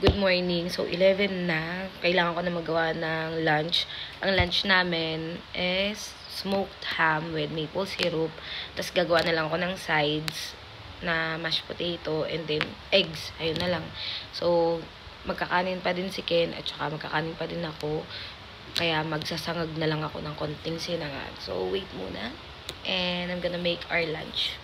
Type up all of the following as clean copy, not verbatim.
Good morning. So, 11 na. Kailangan ko na magawa ng lunch. Ang lunch namin is smoked ham with maple syrup. Tapos, gagawa na lang ako ng sides na mashed potato and then eggs. Ayun na lang. So, magkakanin pa din si Ken at saka magkakanin pa din ako. Kaya, magsasangag na lang ako ng konting sinangag. So, wait muna. And I'm gonna make our lunch.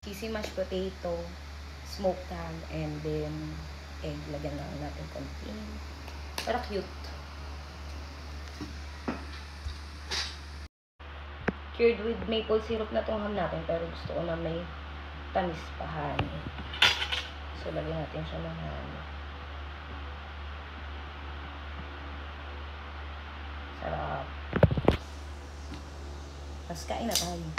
Cheesy mashed potato, smoked ham, and then egg. Lagyan lang natin konting. Para cute. Cured with maple syrup na tong ham natin, pero gusto ko na may tamis pa honey. So, lagyan natin siya ng honey. Sarap. Tapos kain na tayo.